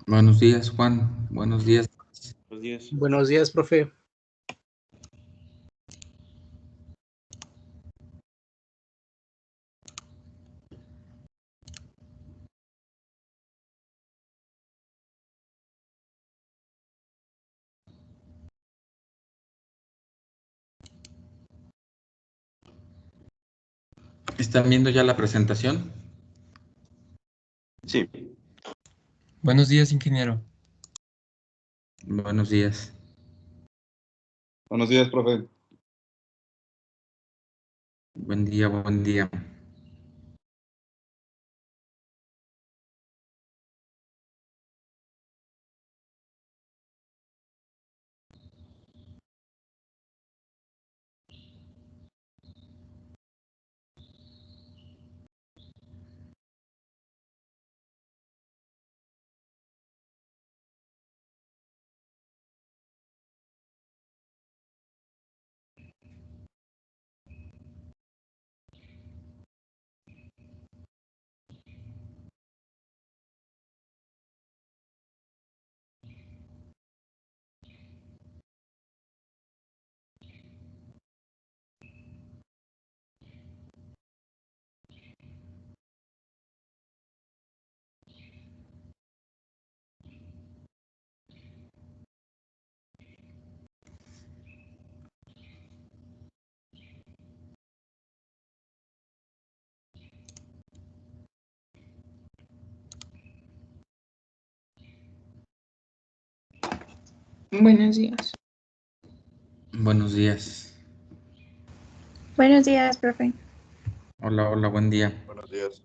Buenos días, Juan. Buenos días. Buenos días. Buenos días, profe. ¿Están viendo ya la presentación? Sí. Buenos días, ingeniero. Buenos días. Buenos días, profe. Buen día, buen día. Buenos días. Buenos días. Buenos días, profe. Hola, hola, buen día. Buenos días.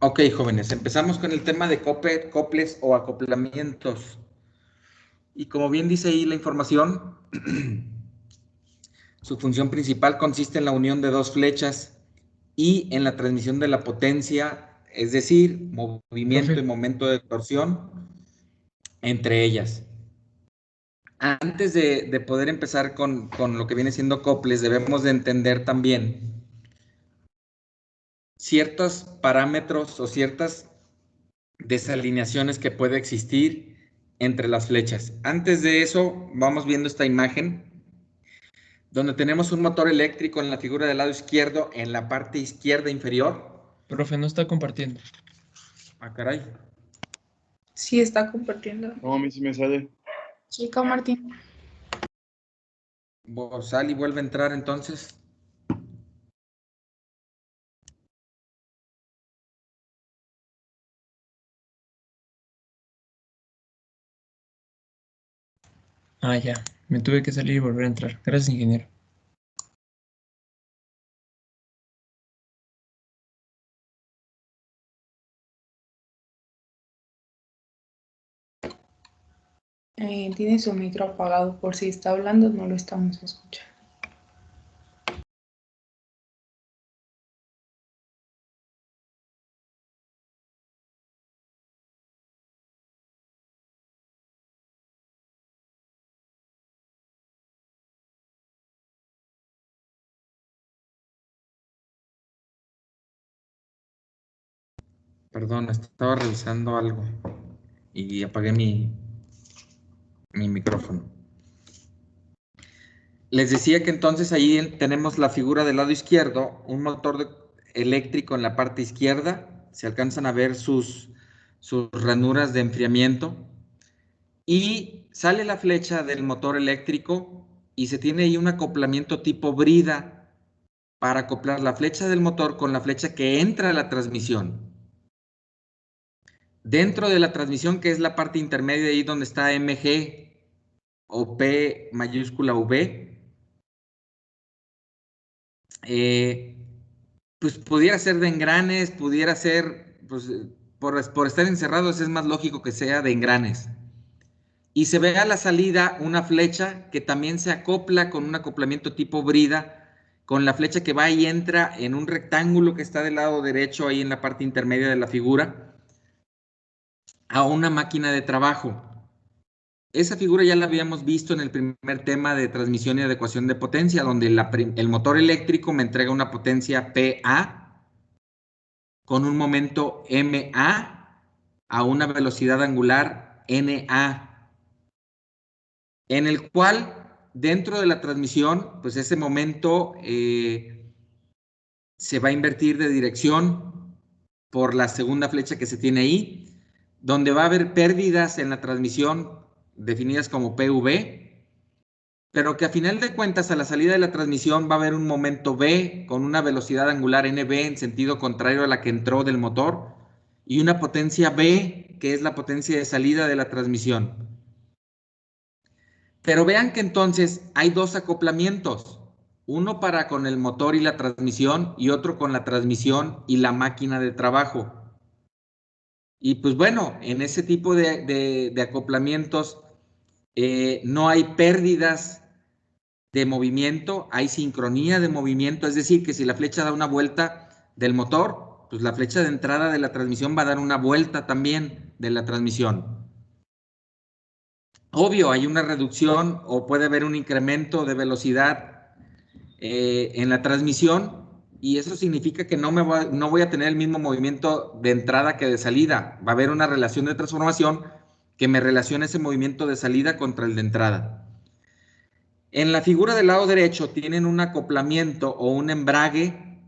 Ok, jóvenes, empezamos con el tema de coples o acoplamientos. Y como bien dice ahí la información, su función principal consiste en la unión de dos flechas y en la transmisión de la potencia, es decir, movimiento y Profe, momento de torsión entre ellas. Antes de poder empezar con lo que viene siendo coples, debemos de entender también ciertos parámetros o ciertas desalineaciones que puede existir entre las flechas. Antes de eso, vamos viendo esta imagen donde tenemos un motor eléctrico en la figura del lado izquierdo, en la parte izquierda inferior. profe, no está compartiendo. Ah, caray. Sí está compartiendo. No, a mí sí me sale. Chica Martín. Sal y vuelve a entrar entonces. Ah, ya. Me tuve que salir y volver a entrar. Gracias, ingeniero. Tiene su micro apagado. Por si está hablando, no lo estamos escuchando. Perdón, estaba revisando algo y apagué mi micrófono. Les decía que entonces ahí tenemos la figura del lado izquierdo, un eléctrico en la parte izquierda, se alcanzan a ver sus ranuras de enfriamiento y sale la flecha del motor eléctrico y se tiene ahí un acoplamiento tipo brida para acoplar la flecha del motor con la flecha que entra a la transmisión. Dentro de la transmisión, que es la parte intermedia ahí donde está MG o P mayúscula V, pues pudiera ser de engranes, pudiera ser, pues por estar encerrados es más lógico que sea de engranes. Y se ve a la salida una flecha que también se acopla con un acoplamiento tipo brida, con la flecha que va y entra en un rectángulo que está del lado derecho ahí en la parte intermedia de la figura, a una máquina de trabajo. Esa figura ya la habíamos visto en el primer tema de transmisión y adecuación de potencia, donde el motor eléctrico me entrega una potencia PA con un momento MA a una velocidad angular NA, en el cual dentro de la transmisión, pues ese momento se va a invertir de dirección por la segunda flecha que se tiene ahí, donde va a haber pérdidas en la transmisión definidas como PV, pero que a final de cuentas a la salida de la transmisión va a haber un momento B con una velocidad angular NB en sentido contrario a la que entró del motor y una potencia B que es la potencia de salida de la transmisión. Pero vean que entonces hay dos acoplamientos, uno para con el motor y la transmisión y otro con la transmisión y la máquina de trabajo. Y pues bueno, en ese tipo de acoplamientos no hay pérdidas de movimiento, hay sincronía de movimiento, es decir, que si la flecha da una vuelta del motor, pues la flecha de entrada de la transmisión va a dar una vuelta también de la transmisión. Obvio, hay una reducción o puede haber un incremento de velocidad en la transmisión y eso significa que no voy a tener el mismo movimiento de entrada que de salida. Va a haber una relación de transformación que me relaciona ese movimiento de salida contra el de entrada. En la figura del lado derecho tienen un acoplamiento o un embrague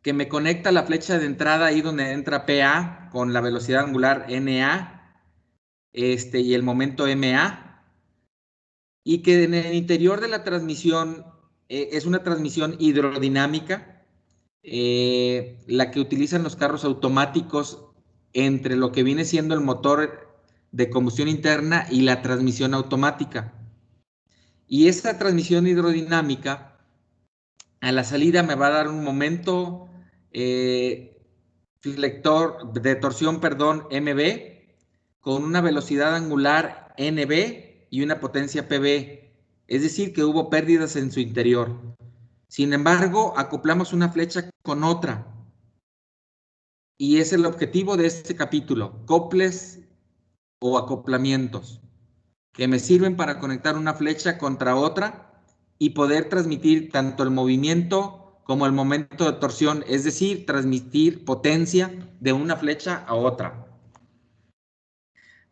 que me conecta la flecha de entrada ahí donde entra PA con la velocidad angular NA y el momento MA, y que en el interior de la transmisión es una transmisión hidrodinámica, la que utilizan los carros automáticos entre lo que viene siendo el motor de combustión interna y la transmisión automática. Y esta transmisión hidrodinámica a la salida me va a dar un momento de torsión, MB, con una velocidad angular NB y una potencia PB, es decir, que hubo pérdidas en su interior. Sin embargo, acoplamos una flecha con otra, y es el objetivo de este capítulo, coples o acoplamientos, que me sirven para conectar una flecha contra otra y poder transmitir tanto el movimiento como el momento de torsión, es decir, transmitir potencia de una flecha a otra.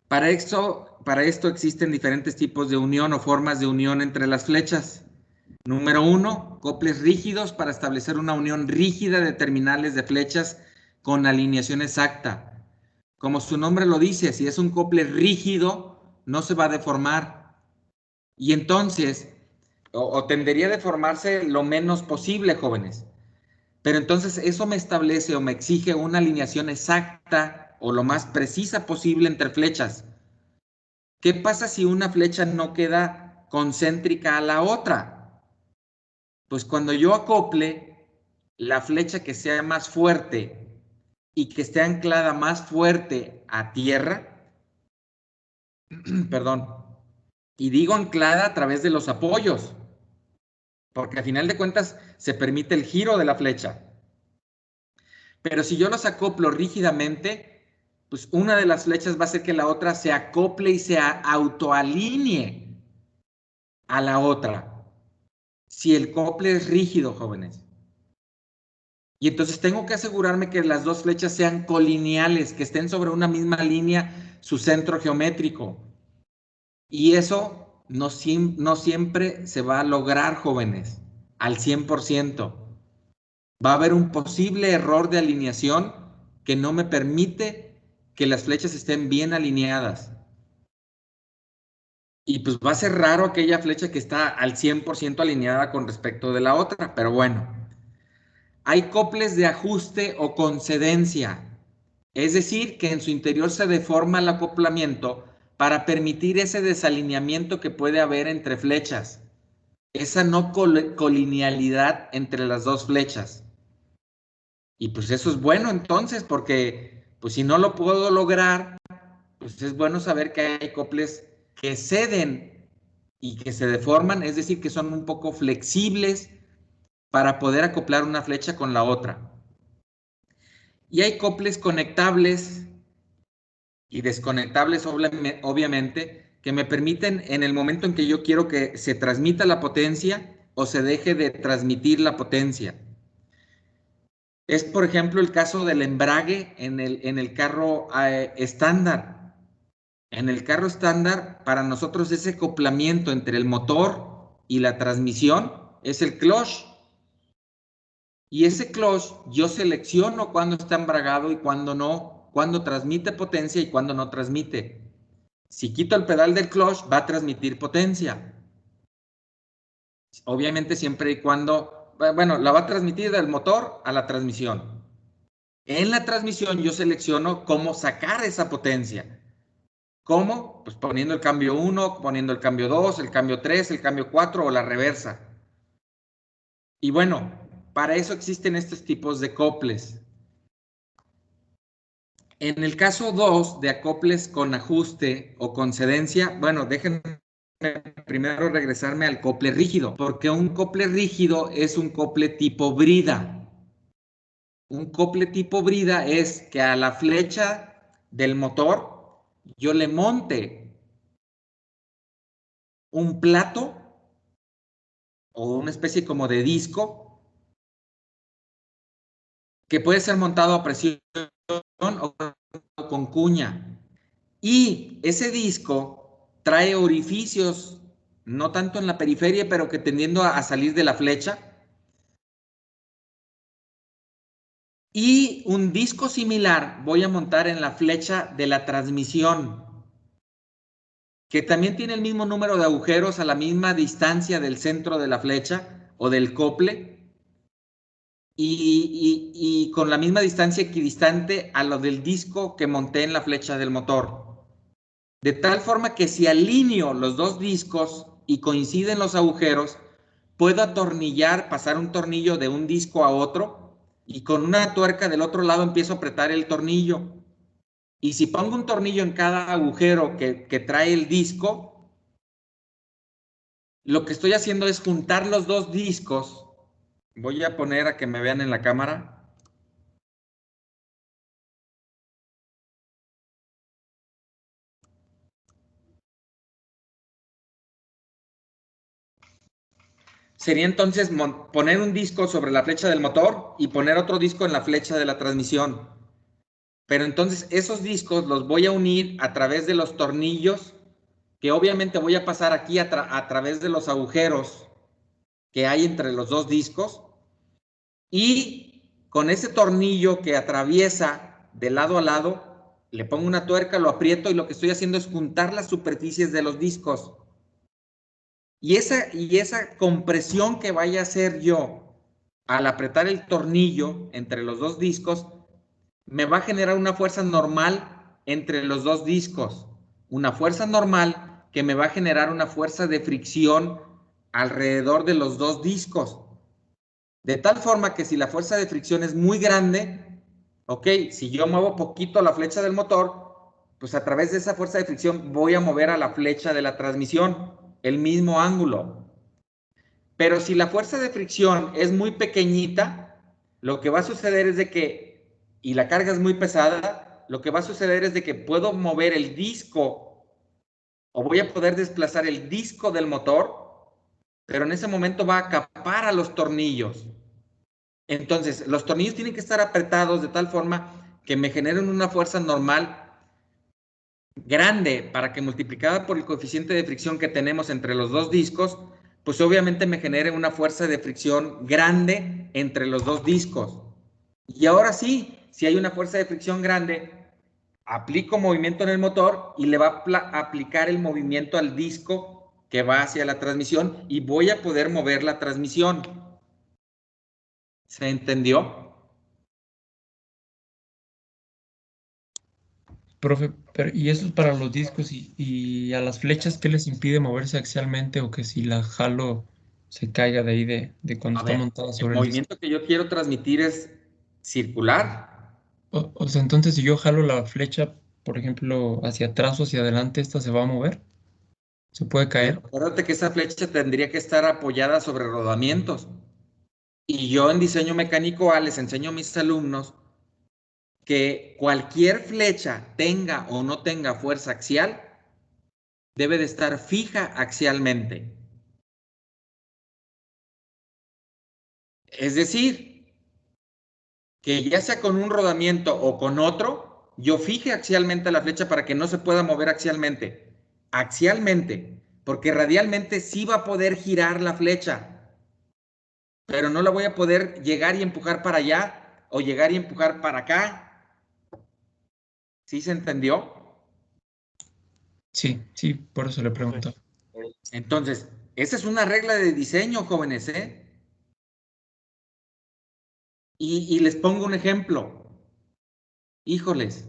Para esto existen diferentes tipos de unión o formas de unión entre las flechas. Número 1, coples rígidos para establecer una unión rígida de terminales de flechas con alineación exacta. Como su nombre lo dice, si es un cople rígido, no se va a deformar. Y entonces, o tendería a deformarse lo menos posible, jóvenes. Pero entonces eso me establece o me exige una alineación exacta o lo más precisa posible entre flechas. ¿Qué pasa si una flecha no queda concéntrica a la otra? Pues cuando yo acople la flecha que sea más fuerte y que esté anclada más fuerte a tierra, perdón, y digo anclada a través de los apoyos, porque a final de cuentas se permite el giro de la flecha. Pero si yo los acoplo rígidamente, pues una de las flechas va a hacer que la otra se acople y se autoalinee a la otra. Si el cople es rígido, jóvenes. Y entonces tengo que asegurarme que las dos flechas sean colineales, que estén sobre una misma línea, su centro geométrico. Y eso no siempre se va a lograr, jóvenes, al 100%. Va a haber un posible error de alineación que no me permite que las flechas estén bien alineadas. Y pues va a ser raro aquella flecha que está al 100% alineada con respecto de la otra, pero bueno. Hay coples de ajuste o concedencia, es decir, que en su interior se deforma el acoplamiento para permitir ese desalineamiento que puede haber entre flechas, esa no colinealidad entre las dos flechas. Y pues eso es bueno entonces, porque pues si no lo puedo lograr, pues es bueno saber que hay coples que ceden y que se deforman, es decir, que son un poco flexibles para poder acoplar una flecha con la otra. Y hay coples conectables y desconectables, obviamente, que me permiten en el momento en que yo quiero que se transmita la potencia o se deje de transmitir la potencia. Es, por ejemplo, el caso del embrague en el carro estándar. En el carro estándar, para nosotros ese acoplamiento entre el motor y la transmisión es el clutch. Y ese clutch yo selecciono cuándo está embragado y cuándo no, cuándo transmite potencia y cuándo no transmite. Si quito el pedal del clutch, va a transmitir potencia. Obviamente siempre y cuando, bueno, la va a transmitir del motor a la transmisión. En la transmisión yo selecciono cómo sacar esa potencia. ¿Cómo? Pues poniendo el cambio 1, poniendo el cambio 2, el cambio 3, el cambio 4 o la reversa. Y bueno, para eso existen estos tipos de acoples. En el caso 2 de acoples con ajuste o concedencia, bueno, déjenme primero regresarme al cople rígido, porque un cople rígido es un cople tipo brida. Un cople tipo brida es que a la flecha del motor yo le monte un plato o una especie como de disco que puede ser montado a presión o con cuña. Y ese disco trae orificios, no tanto en la periferia, pero que tendiendo a salir de la flecha. Y un disco similar voy a montar en la flecha de la transmisión, que también tiene el mismo número de agujeros a la misma distancia del centro de la flecha o del cople y con la misma distancia equidistante a lo del disco que monté en la flecha del motor. De tal forma que si alineo los dos discos y coinciden los agujeros, puedo atornillar, pasar un tornillo de un disco a otro y con una tuerca del otro lado empiezo a apretar el tornillo. Y si pongo un tornillo en cada agujero que trae el disco, lo que estoy haciendo es juntar los dos discos. Voy a poner a que me vean en la cámara. Sería entonces poner un disco sobre la flecha del motor y poner otro disco en la flecha de la transmisión. Pero entonces esos discos los voy a unir a través de los tornillos, que obviamente voy a pasar aquí a través de los agujeros que hay entre los dos discos. Y con ese tornillo que atraviesa de lado a lado, le pongo una tuerca, lo aprieto y lo que estoy haciendo es juntar las superficies de los discos. Y esa compresión que vaya a hacer yo al apretar el tornillo entre los dos discos, me va a generar una fuerza normal entre los dos discos. Una fuerza normal que me va a generar una fuerza de fricción alrededor de los dos discos. De tal forma que si la fuerza de fricción es muy grande, ok, si yo muevo poquito la flecha del motor, pues a través de esa fuerza de fricción voy a mover a la flecha de la transmisión, el mismo ángulo. Pero si la fuerza de fricción es muy pequeñita, lo que va a suceder es de que, y la carga es muy pesada, lo que va a suceder es de que puedo mover el disco o voy a poder desplazar el disco del motor, pero en ese momento va a acapar a los tornillos. Entonces, los tornillos tienen que estar apretados de tal forma que me generen una fuerza normal grande para que multiplicada por el coeficiente de fricción que tenemos entre los dos discos, pues obviamente me genere una fuerza de fricción grande entre los dos discos. Y ahora sí, si hay una fuerza de fricción grande, aplico movimiento en el motor y le va a aplicar el movimiento al disco que va hacia la transmisión y voy a poder mover la transmisión. ¿Se entendió? Profe, ¿y eso es para los discos y a las flechas qué les impide moverse axialmente o que si la jalo se caiga de ahí de cuando A está ver, montada el sobre el disco? movimiento que yo quiero transmitir es circular. O sea, entonces si yo jalo la flecha, por ejemplo, hacia atrás o hacia adelante, ¿esta se va a mover? ¿Se puede Pero caer? acuérdate que esa flecha tendría que estar apoyada sobre rodamientos. Y yo en diseño mecánico A les enseño a mis alumnos que cualquier flecha tenga o no tenga fuerza axial, debe de estar fija axialmente. Es decir, que ya sea con un rodamiento o con otro, yo fije axialmente la flecha para que no se pueda mover axialmente. Axialmente, porque radialmente sí va a poder girar la flecha, pero no la voy a poder llegar y empujar para allá o llegar y empujar para acá. ¿Sí se entendió? Sí, sí, por eso le pregunto. Entonces, esa es una regla de diseño, jóvenes, ¿eh? Y les pongo un ejemplo. Híjoles,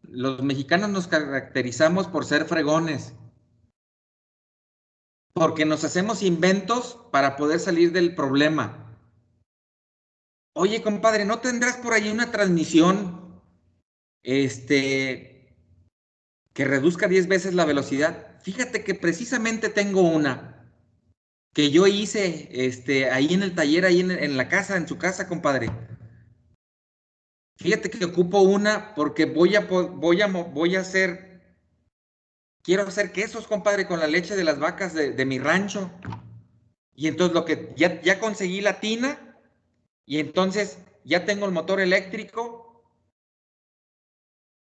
los mexicanos nos caracterizamos por ser fregones, porque nos hacemos inventos para poder salir del problema. Oye, compadre, ¿no tendrás por ahí una transmisión, que reduzca 10 veces la velocidad? Fíjate que precisamente tengo una que yo hice, ahí en el taller, ahí en la casa, en su casa, compadre. Fíjate que ocupo una porque voy a hacer, quiero hacer quesos, compadre, con la leche de las vacas de mi rancho. Y entonces ya conseguí la tina y entonces ya tengo el motor eléctrico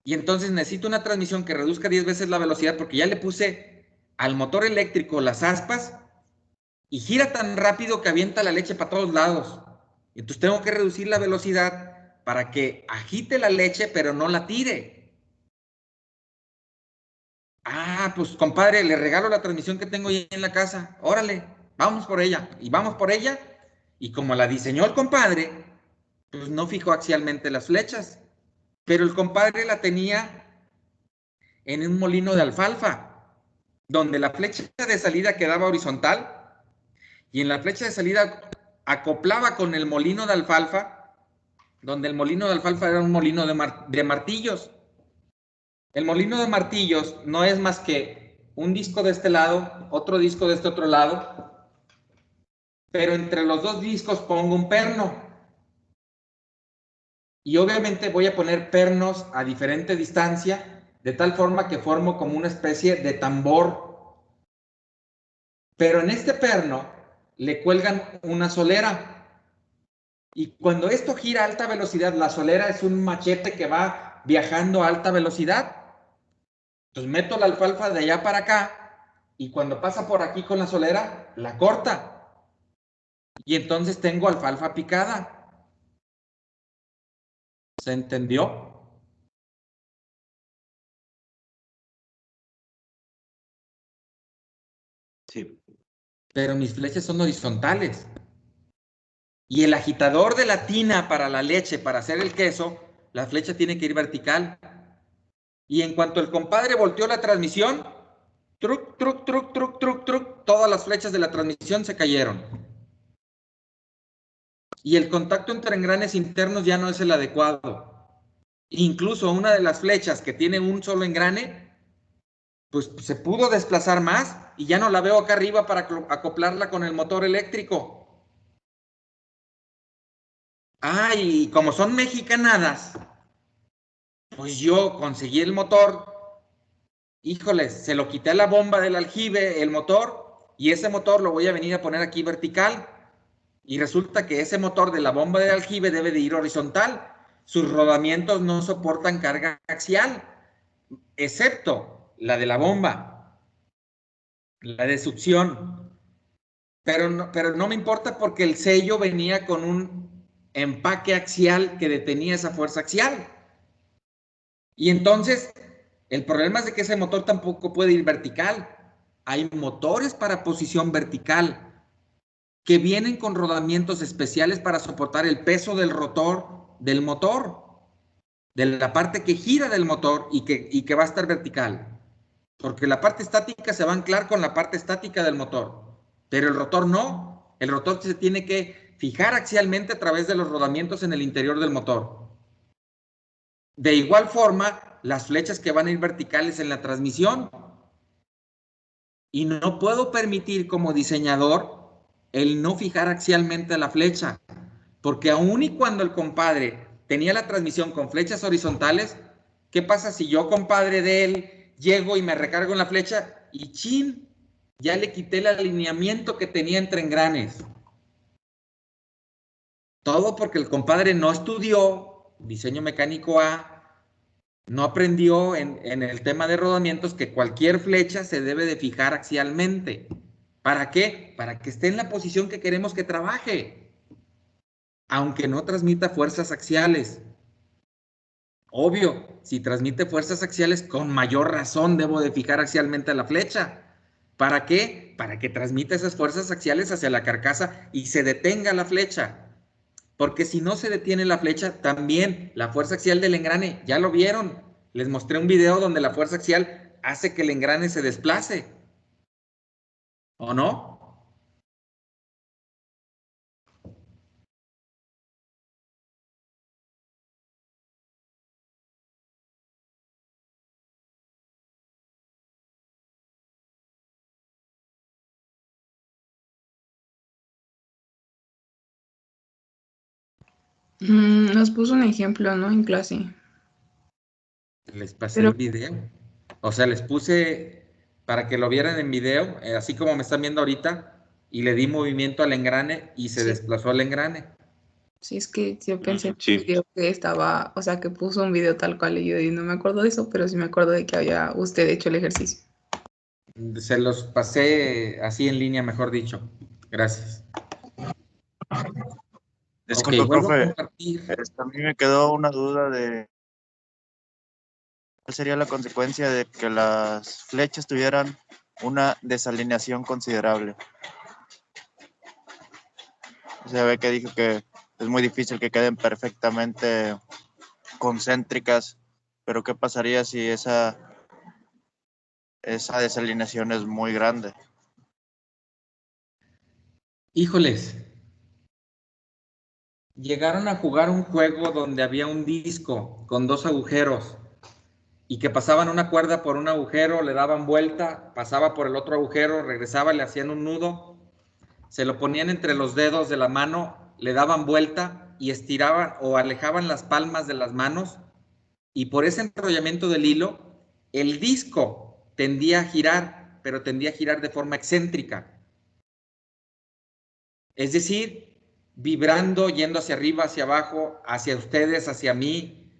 y entonces necesito una transmisión que reduzca 10 veces la velocidad porque ya le puse al motor eléctrico las aspas y gira tan rápido que avienta la leche para todos lados. Entonces tengo que reducir la velocidad para que agite la leche pero no la tire. Ah, pues compadre, le regalo la transmisión que tengo ahí en la casa. Órale, vamos por ella. Y vamos por ella. Y como la diseñó el compadre, pues no fijó axialmente las flechas. Pero el compadre la tenía en un molino de alfalfa, donde la flecha de salida quedaba horizontal y en la flecha de salida acoplaba con el molino de alfalfa, donde el molino de alfalfa era un molino de martillos. El molino de martillos no es más que un disco de este lado, otro disco de este otro lado, pero entre los dos discos pongo un perno. Y obviamente voy a poner pernos a diferente distancia, de tal forma que formo como una especie de tambor. Pero en este perno le cuelgan una solera. Y cuando esto gira a alta velocidad, la solera es un machete que va viajando a alta velocidad. Entonces meto la alfalfa de allá para acá y cuando pasa por aquí con la solera, la corta. Y entonces tengo alfalfa picada. ¿Se entendió? Sí. Pero mis flechas son horizontales. Y el agitador de la tina para la leche, para hacer el queso, la flecha tiene que ir vertical. Y en cuanto el compadre volteó la transmisión, truc, truc, truc, truc, truc, truc, todas las flechas de la transmisión se cayeron. Y el contacto entre engranes internos ya no es el adecuado. Incluso una de las flechas que tiene un solo engrane, pues se pudo desplazar más y ya no la veo acá arriba para acoplarla con el motor eléctrico. Ah, y como son mexicanadas, pues yo conseguí el motor, híjoles, se lo quité a la bomba del aljibe, el motor, y ese motor lo voy a venir a poner aquí vertical. Y resulta que ese motor de la bomba de aljibe debe de ir horizontal. Sus rodamientos no soportan carga axial, excepto la de la bomba, la de succión. Pero no me importa porque el sello venía con un empaque axial que detenía esa fuerza axial. Y entonces, el problema es de que ese motor tampoco puede ir vertical. Hay motores para posición vertical que vienen con rodamientos especiales para soportar el peso del rotor del motor, de la parte que gira del motor y que va a estar vertical. Porque la parte estática se va a anclar con la parte estática del motor, pero el rotor no. El rotor se tiene que fijar axialmente a través de los rodamientos en el interior del motor. De igual forma, las flechas que van a ir verticales en la transmisión. Y no puedo permitir como diseñador el no fijar axialmente la flecha, porque aun y cuando el compadre tenía la transmisión con flechas horizontales, ¿qué pasa si yo, compadre de él, llego y me recargo en la flecha y chin, ya le quité el alineamiento que tenía entre engranes? Todo porque el compadre no estudió diseño mecánico A, no aprendió en el tema de rodamientos que cualquier flecha se debe de fijar axialmente. ¿Para qué? Para que esté en la posición que queremos que trabaje, aunque no transmita fuerzas axiales. Obvio, si transmite fuerzas axiales, con mayor razón debo de fijar axialmente la flecha. ¿Para qué? Para que transmita esas fuerzas axiales hacia la carcasa y se detenga la flecha. Porque si no se detiene la flecha, también la fuerza axial del engrane, ya lo vieron. Les mostré un video donde la fuerza axial hace que el engrane se desplace. ¿O no? Nos puso un ejemplo, ¿no? En clase. Les pasé Pero el video. O sea, les puse para que lo vieran en video, así como me están viendo ahorita, y le di movimiento al engrane y se sí, desplazó el engrane. sí, es que yo pensé en un Sí. video que estaba, o sea, que puso un video tal cual y yo no me acuerdo de eso, pero sí me acuerdo de que había usted hecho el ejercicio. Se los pasé así en línea, mejor dicho. Gracias. Ok, Disculpe, vuelvo a profe, compartir. a mí me quedó una duda de cuál sería la consecuencia de que las flechas tuvieran una desalineación considerable. Se ve que dijo que es muy difícil que queden perfectamente concéntricas, pero ¿qué pasaría si esa desalineación es muy grande? Híjoles, llegaron a jugar un juego donde había un disco con dos agujeros y que pasaban una cuerda por un agujero, le daban vuelta, pasaba por el otro agujero, regresaba, le hacían un nudo, se lo ponían entre los dedos de la mano, le daban vuelta y estiraban o alejaban las palmas de las manos y por ese enrollamiento del hilo, el disco tendía a girar, pero tendía a girar de forma excéntrica. Es decir, vibrando, yendo hacia arriba, hacia abajo, hacia ustedes, hacia mí,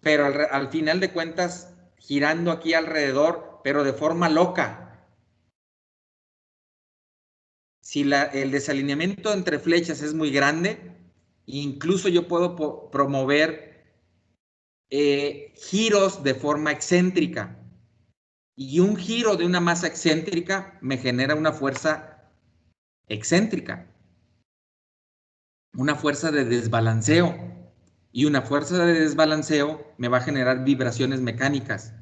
pero al final de cuentas, girando aquí alrededor, pero de forma loca. Si el desalineamiento entre flechas es muy grande, incluso yo puedo promover giros de forma excéntrica. Y un giro de una masa excéntrica me genera una fuerza excéntrica, una fuerza de desbalanceo. Y una fuerza de desbalanceo me va a generar vibraciones mecánicas.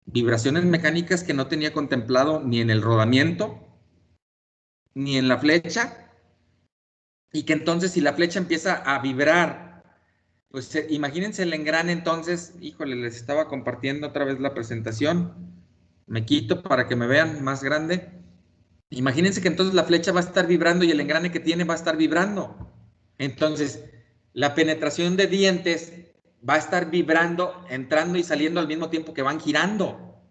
Vibraciones mecánicas que no tenía contemplado ni en el rodamiento, ni en la flecha, y que entonces si la flecha empieza a vibrar, pues imagínense el engrane entonces, híjole, les estaba compartiendo otra vez la presentación, me quito para que me vean más grande. Imagínense que entonces la flecha va a estar vibrando y el engrane que tiene va a estar vibrando. Entonces, la penetración de dientes va a estar vibrando, entrando y saliendo al mismo tiempo que van girando.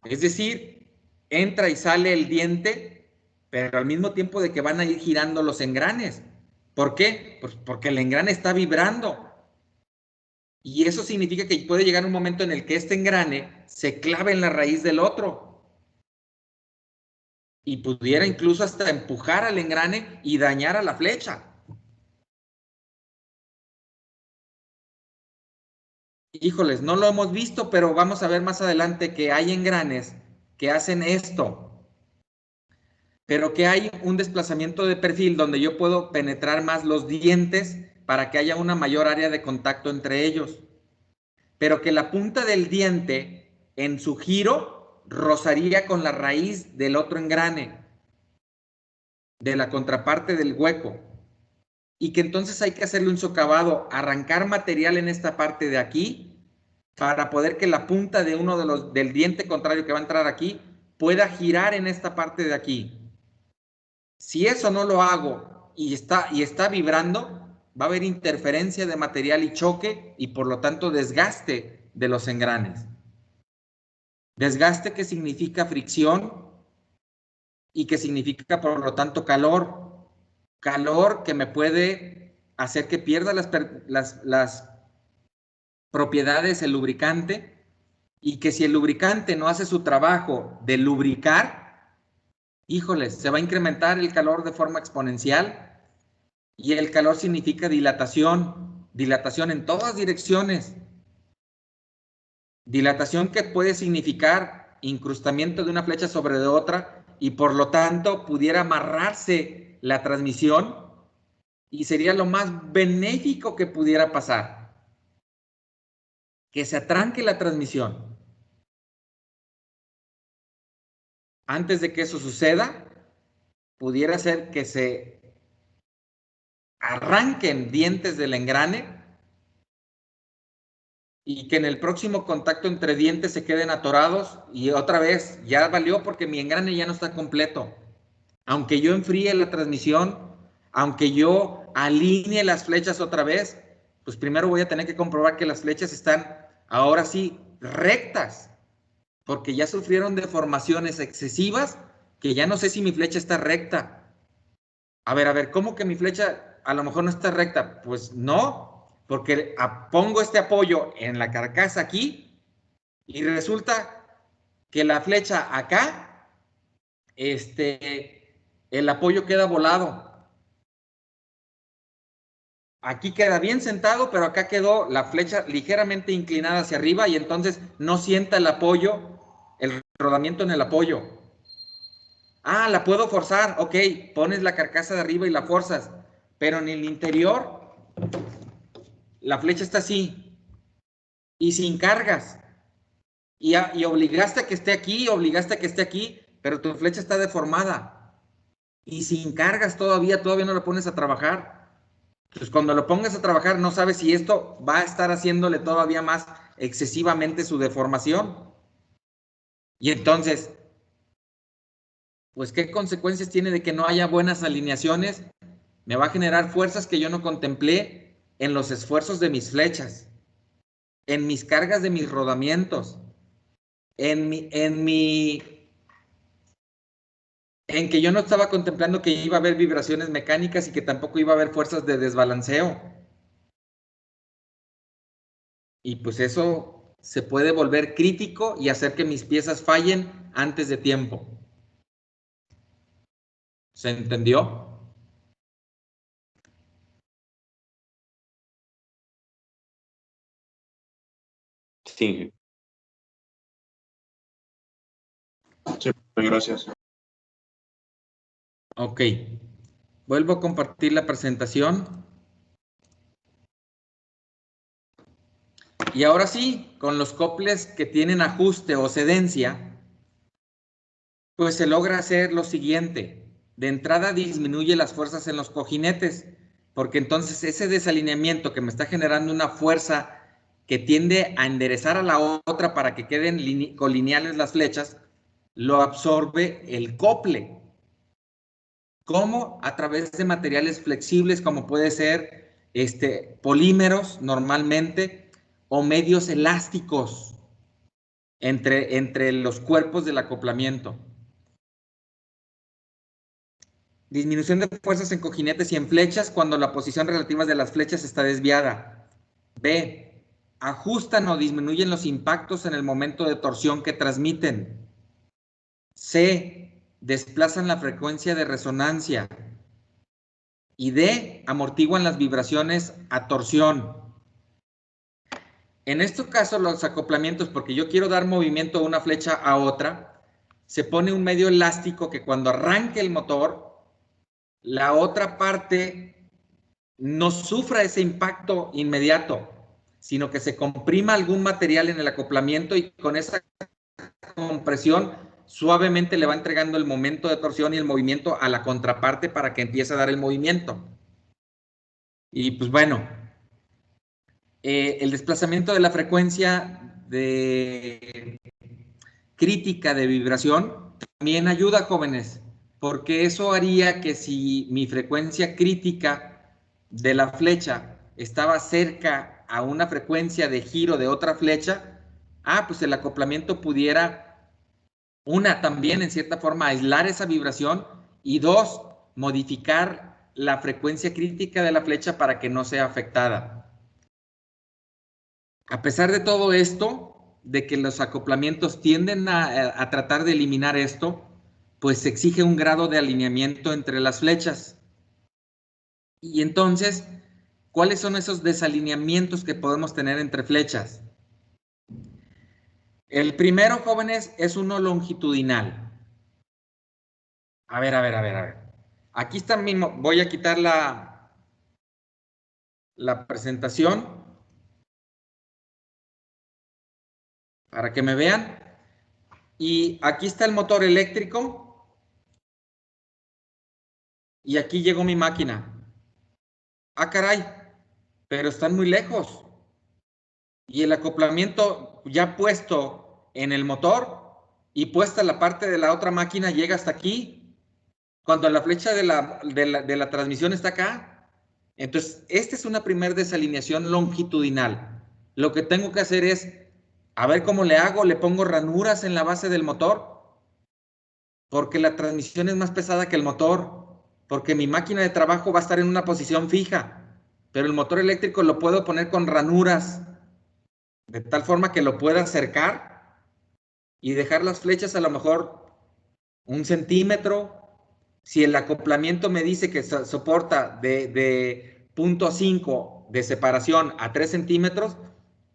Es decir, entra y sale el diente, pero al mismo tiempo de que van a ir girando los engranes. ¿Por qué? Pues porque el engrane está vibrando. Y eso significa que puede llegar un momento en el que este engrane se clave en la raíz del otro. Y pudiera incluso hasta empujar al engrane y dañar a la flecha. híjoles, no lo hemos visto, pero vamos a ver más adelante que hay engranes que hacen esto, pero que hay un desplazamiento de perfil donde yo puedo penetrar más los dientes para que haya una mayor área de contacto entre ellos, pero que la punta del diente en su giro rozaría con la raíz del otro engrane, de la contraparte del hueco, y que entonces hay que hacerle un socavado, arrancar material en esta parte de aquí, para poder que la punta de uno de los del diente contrario que va a entrar aquí pueda girar en esta parte de aquí. Si eso no lo hago y está vibrando, va a haber interferencia de material y choque y por lo tanto desgaste de los engranes. Desgaste que significa fricción y que significa por lo tanto calor. Calor que me puede hacer que pierda las propiedades el lubricante y que si el lubricante no hace su trabajo de lubricar, híjoles, se va a incrementar el calor de forma exponencial y el calor significa dilatación, dilatación en todas direcciones. Dilatación que puede significar incrustamiento de una flecha sobre de otra y por lo tanto pudiera amarrarse la transmisión y sería lo más benéfico que pudiera pasar. Que se atranque la transmisión. Antes de que eso suceda, pudiera ser que se arranquen dientes del engrane y que en el próximo contacto entre dientes se queden atorados y otra vez ya valió porque mi engrane ya no está completo. Aunque yo enfríe la transmisión, aunque yo alinee las flechas otra vez, pues primero voy a tener que comprobar que las flechas están ahora sí rectas, porque ya sufrieron deformaciones excesivas que ya no sé si mi flecha está recta. A ver, ¿cómo que mi flecha a lo mejor no está recta? Pues no, porque pongo este apoyo en la carcasa aquí y resulta que la flecha acá, el apoyo queda volado. Aquí queda bien sentado, pero acá quedó la flecha ligeramente inclinada hacia arriba y entonces no sienta el apoyo, el rodamiento en el apoyo. Ah, la puedo forzar, ok, pones la carcasa de arriba y la forzas, pero en el interior la flecha está así y sin cargas y obligaste a que esté aquí, obligaste a que esté aquí, pero tu flecha está deformada y sin cargas todavía no la pones a trabajar. Entonces cuando lo pongas a trabajar no sabes si esto va a estar haciéndole todavía más excesivamente su deformación. Y entonces, pues, ¿qué consecuencias tiene de que no haya buenas alineaciones? Me va a generar fuerzas que yo no contemplé en los esfuerzos de mis flechas, en mis cargas de mis rodamientos, en que yo no estaba contemplando que iba a haber vibraciones mecánicas y que tampoco iba a haber fuerzas de desbalanceo. Y pues eso se puede volver crítico y hacer que mis piezas fallen antes de tiempo. ¿Se entendió? Sí. Sí, gracias. Ok. Vuelvo a compartir la presentación. Y ahora sí, con los coples que tienen ajuste o cedencia, pues se logra hacer lo siguiente. De entrada disminuye las fuerzas en los cojinetes, porque entonces ese desalineamiento que me está generando una fuerza que tiende a enderezar a la otra para que queden colineales las flechas, lo absorbe el cople. ¿Cómo? A través de materiales flexibles como puede ser polímeros normalmente o medios elásticos entre los cuerpos del acoplamiento. Disminución de fuerzas en cojinetes y en flechas cuando la posición relativa de las flechas está desviada. B. Ajustan o disminuyen los impactos en el momento de torsión que transmiten. C. Desplazan la frecuencia de resonancia. Y D. Amortiguan las vibraciones a torsión. En este caso, los acoplamientos, porque yo quiero dar movimiento de una flecha a otra, se pone un medio elástico que cuando arranque el motor, la otra parte no sufra ese impacto inmediato, sino que se comprima algún material en el acoplamiento y con esa compresión suavemente le va entregando el momento de torsión y el movimiento a la contraparte para que empiece a dar el movimiento. Y pues bueno, el desplazamiento de la frecuencia crítica de vibración también ayuda, jóvenes, porque eso haría que si mi frecuencia crítica de la flecha estaba cerca a una frecuencia de giro de otra flecha, pues el acoplamiento pudiera, también en cierta forma aislar esa vibración y dos, modificar la frecuencia crítica de la flecha para que no sea afectada. A pesar de todo esto, de que los acoplamientos tienden a tratar de eliminar esto, pues se exige un grado de alineamiento entre las flechas. Y entonces, ¿cuáles son esos desalineamientos que podemos tener entre flechas? El primero, jóvenes, es uno longitudinal. A ver. Aquí está mismo. Voy a quitar la presentación para que me vean. Y aquí está el motor eléctrico. Y aquí llegó mi máquina. Caray, pero están muy lejos. Y el acoplamiento ya puesto en el motor y puesta la parte de la otra máquina llega hasta aquí, cuando la flecha de la transmisión está acá. Entonces, esta es una primera desalineación longitudinal. Lo que tengo que hacer es, a ver cómo le hago, le pongo ranuras en la base del motor, porque la transmisión es más pesada que el motor, porque mi máquina de trabajo va a estar en una posición fija, pero el motor eléctrico lo puedo poner con ranuras, de tal forma que lo pueda acercar y dejar las flechas a lo mejor 1 centímetro. Si el acoplamiento me dice que soporta de 0.5 de separación a 3 centímetros,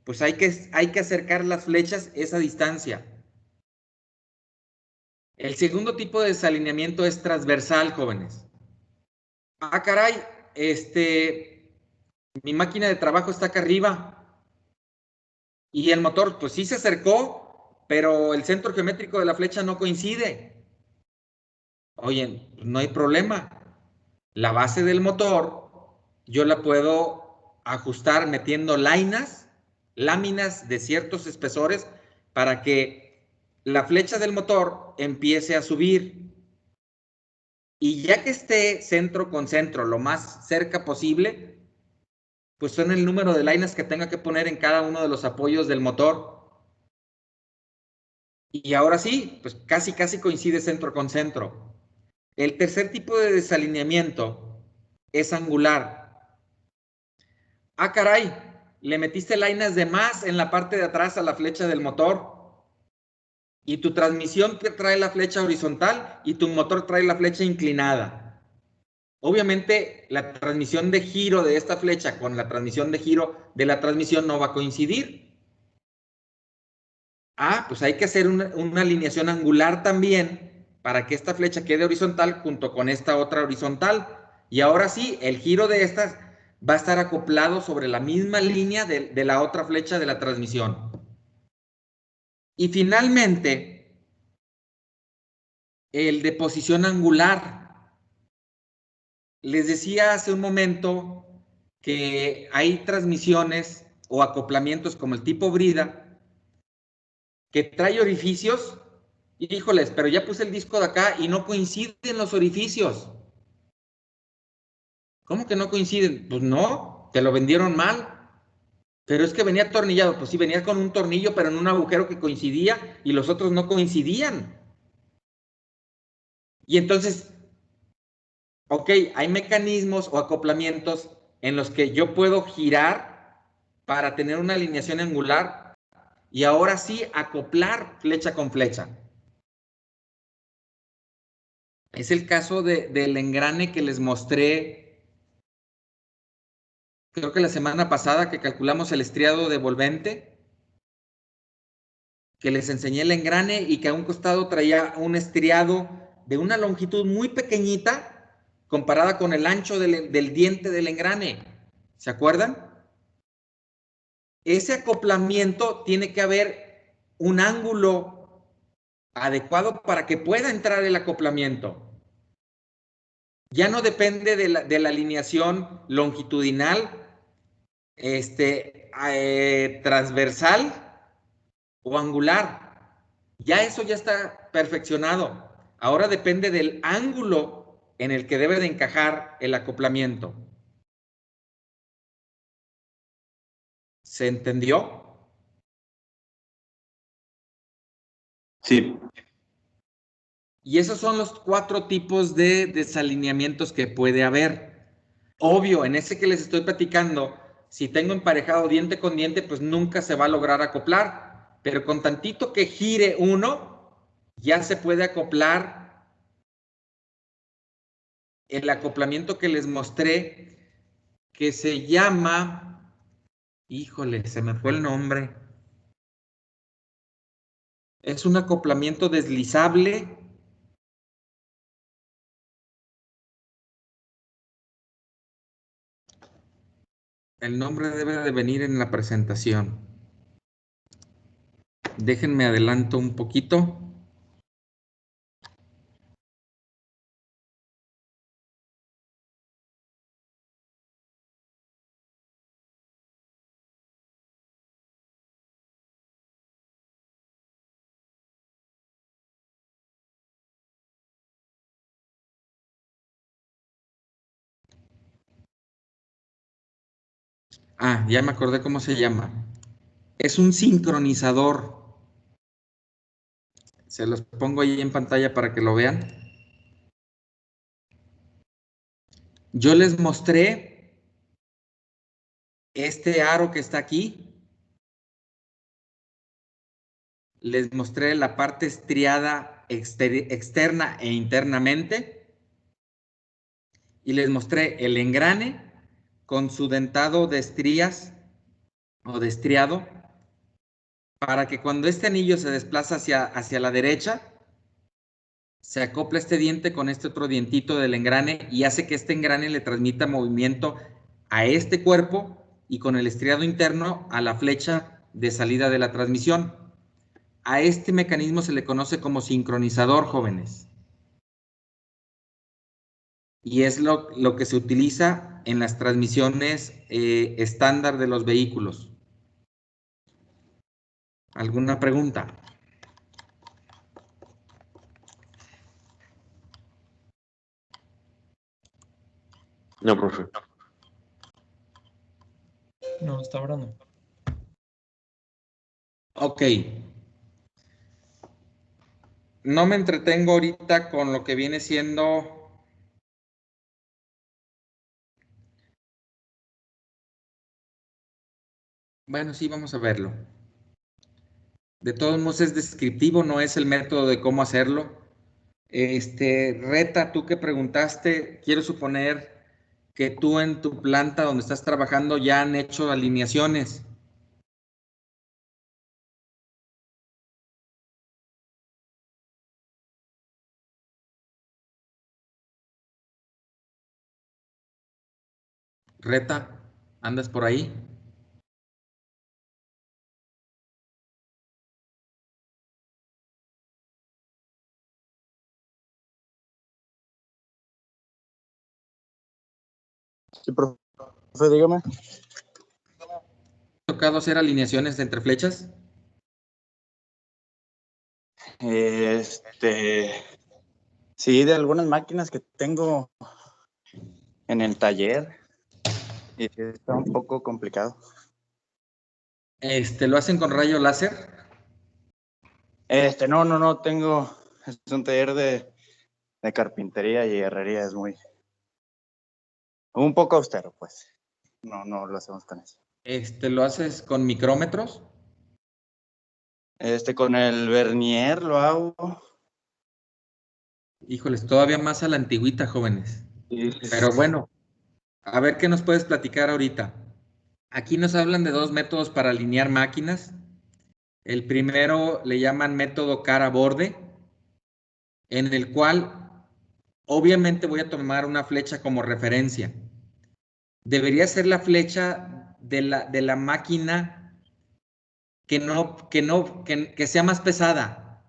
pues hay que acercar las flechas esa distancia. El segundo tipo de desalineamiento es transversal, jóvenes. Caray, mi máquina de trabajo está acá arriba y el motor, pues sí se acercó, pero el centro geométrico de la flecha no coincide. Oye, no hay problema. La base del motor, yo la puedo ajustar metiendo láminas de ciertos espesores para que la flecha del motor empiece a subir. Y ya que esté centro con centro lo más cerca posible, pues son el número de láminas que tenga que poner en cada uno de los apoyos del motor. Y ahora sí, pues casi coincide centro con centro. El tercer tipo de desalineamiento es angular. Caray, le metiste láminas de más en la parte de atrás a la flecha del motor. Y tu transmisión trae la flecha horizontal y tu motor trae la flecha inclinada. Obviamente, la transmisión de giro de esta flecha con la transmisión de giro de la transmisión no va a coincidir. Pues hay que hacer una alineación angular también para que esta flecha quede horizontal junto con esta otra horizontal. Y ahora sí, el giro de estas va a estar acoplado sobre la misma línea de la otra flecha de la transmisión. Y finalmente, el de posición angular. Les decía hace un momento que hay transmisiones o acoplamientos como el tipo brida que trae orificios. Híjoles, pero ya puse el disco de acá y no coinciden los orificios. ¿Cómo que no coinciden? Pues no, te lo vendieron mal. Pero es que venía atornillado. Pues sí, venía con un tornillo, pero en un agujero que coincidía y los otros no coincidían. Y entonces, ok, hay mecanismos o acoplamientos en los que yo puedo girar para tener una alineación angular y ahora sí acoplar flecha con flecha. Es el caso del engrane que les mostré creo que la semana pasada que calculamos el estriado devolvente, que les enseñé el engrane y que a un costado traía un estriado de una longitud muy pequeñita comparada con el ancho del diente del engrane. ¿Se acuerdan? Ese acoplamiento tiene que haber un ángulo adecuado para que pueda entrar el acoplamiento. Ya no depende de la alineación longitudinal, transversal o angular. Ya eso ya está perfeccionado. Ahora depende del ángulo en el que debe de encajar el acoplamiento. ¿Se entendió? Sí. Y esos son los 4 tipos de desalineamientos que puede haber. Obvio, en ese que les estoy platicando, si tengo emparejado diente con diente, pues nunca se va a lograr acoplar. Pero con tantito que gire uno, ya se puede acoplar el acoplamiento que les mostré, que se llama, híjole, se me fue el nombre. Es un acoplamiento deslizable. El nombre debe de venir en la presentación. Déjenme adelanto un poquito. Ah, ya me acordé cómo se llama. Es un sincronizador. Se los pongo ahí en pantalla para que lo vean. Yo les mostré este aro que está aquí. Les mostré la parte estriada externa e internamente. Y les mostré el engrane con su dentado de estrías o de estriado, para que cuando este anillo se desplaza hacia la derecha, se acopla este diente con este otro dientito del engrane y hace que este engrane le transmita movimiento a este cuerpo y con el estriado interno a la flecha de salida de la transmisión. A este mecanismo se le conoce como sincronizador, jóvenes. Y es lo que se utiliza en las transmisiones estándar de los vehículos. ¿Alguna pregunta? No, profe. No, hasta ahora no. Ok. No me entretengo ahorita con lo que viene siendo bueno, sí, vamos a verlo. De todos modos es descriptivo, no es el método de cómo hacerlo. Reta, tú que preguntaste, quiero suponer que tú en tu planta donde estás trabajando ya han hecho alineaciones. Reta, ¿andas por ahí? Sí, profe, dígame. ¿Te ha tocado hacer alineaciones entre flechas? Sí, de algunas máquinas que tengo en el taller. Y sí, está un poco complicado. ¿Lo hacen con rayo láser? No, tengo, es un taller de carpintería y herrería, es un poco austero, pues. No lo hacemos con eso. ¿Lo haces con micrómetros? Con el vernier lo hago. Híjoles, todavía más a la antigüita, jóvenes. Y Pero bueno, A ver qué nos puedes platicar ahorita. Aquí nos hablan de dos métodos para alinear máquinas. El primero le llaman método cara-borde, en el cual obviamente voy a tomar una flecha como referencia. Debería ser la flecha de la máquina que sea más pesada.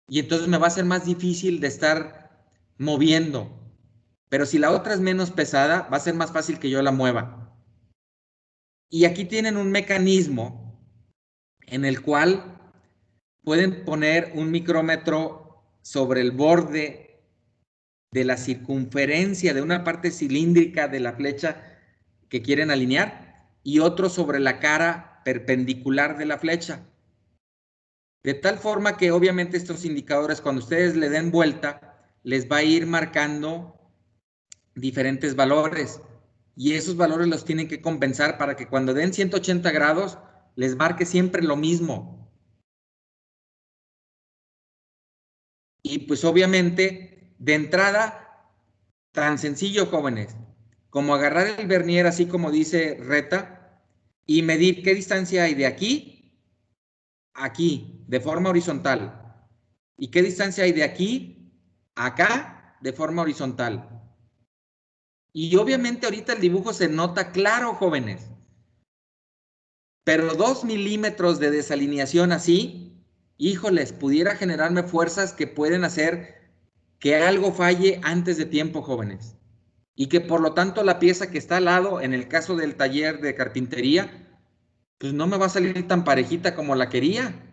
Y entonces me va a ser más difícil de estar moviendo. Pero si la otra es menos pesada, va a ser más fácil que yo la mueva. Y aquí tienen un mecanismo en el cual pueden poner un micrómetro sobre el borde de la circunferencia de una parte cilíndrica de la flecha que quieren alinear y otro sobre la cara perpendicular de la flecha. De tal forma que obviamente estos indicadores, cuando ustedes le den vuelta, les va a ir marcando diferentes valores. Y esos valores los tienen que compensar para que cuando den 180 grados, les marque siempre lo mismo. Y pues obviamente, de entrada, tan sencillo, jóvenes, como agarrar el vernier, así como dice Reta, y medir qué distancia hay de aquí a aquí, de forma horizontal. Y qué distancia hay de aquí a acá, de forma horizontal. Y obviamente ahorita el dibujo se nota claro, jóvenes. Pero 2 milímetros de desalineación así, híjoles, pudiera generarme fuerzas que pueden hacer que algo falle antes de tiempo, jóvenes. Y que por lo tanto la pieza que está al lado, en el caso del taller de carpintería, pues no me va a salir tan parejita como la quería.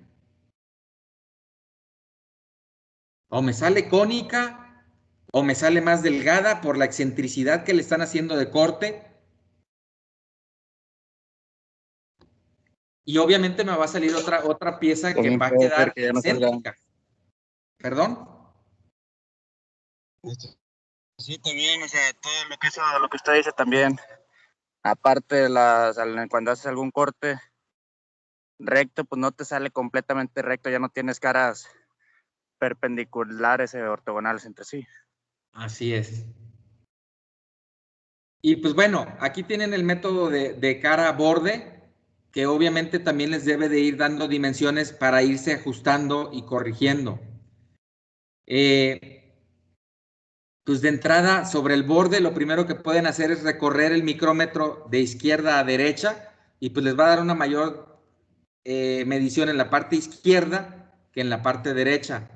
O me sale cónica, o me sale más delgada por la excentricidad que le están haciendo de corte. Y obviamente me va a salir otra pieza que También va a puede ser quedar que ya no salga. excéntrica. ¿Perdón? Sí, también, o sea, todo lo que usted dice también. Aparte de cuando haces algún corte recto, pues no te sale completamente recto, ya no tienes caras perpendiculares o ortogonales entre sí. Así es. Y pues bueno, aquí tienen el método de cara a borde, que obviamente también les debe de ir dando dimensiones para irse ajustando y corrigiendo. Pues de entrada, sobre el borde, lo primero que pueden hacer es recorrer el micrómetro de izquierda a derecha y pues les va a dar una mayor medición en la parte izquierda que en la parte derecha.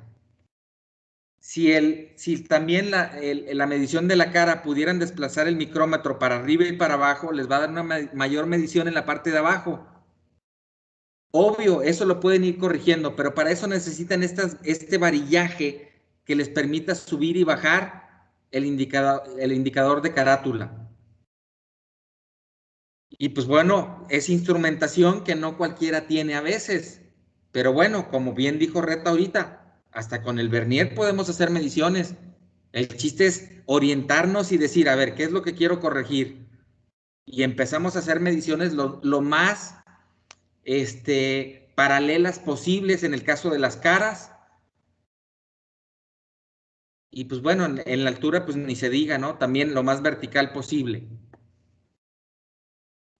Si también la medición de la cara pudieran desplazar el micrómetro para arriba y para abajo, les va a dar una mayor medición en la parte de abajo. Obvio, eso lo pueden ir corrigiendo, pero para eso necesitan este varillaje que les permita subir y bajar el indicador de carátula. Y pues bueno, es instrumentación que no cualquiera tiene a veces. Pero bueno, como bien dijo Reta ahorita, hasta con el vernier podemos hacer mediciones. El chiste es orientarnos y decir, a ver, ¿qué es lo que quiero corregir? Y empezamos a hacer mediciones lo más paralelas posibles en el caso de las caras. Y pues bueno, en la altura pues ni se diga, ¿no? También lo más vertical posible.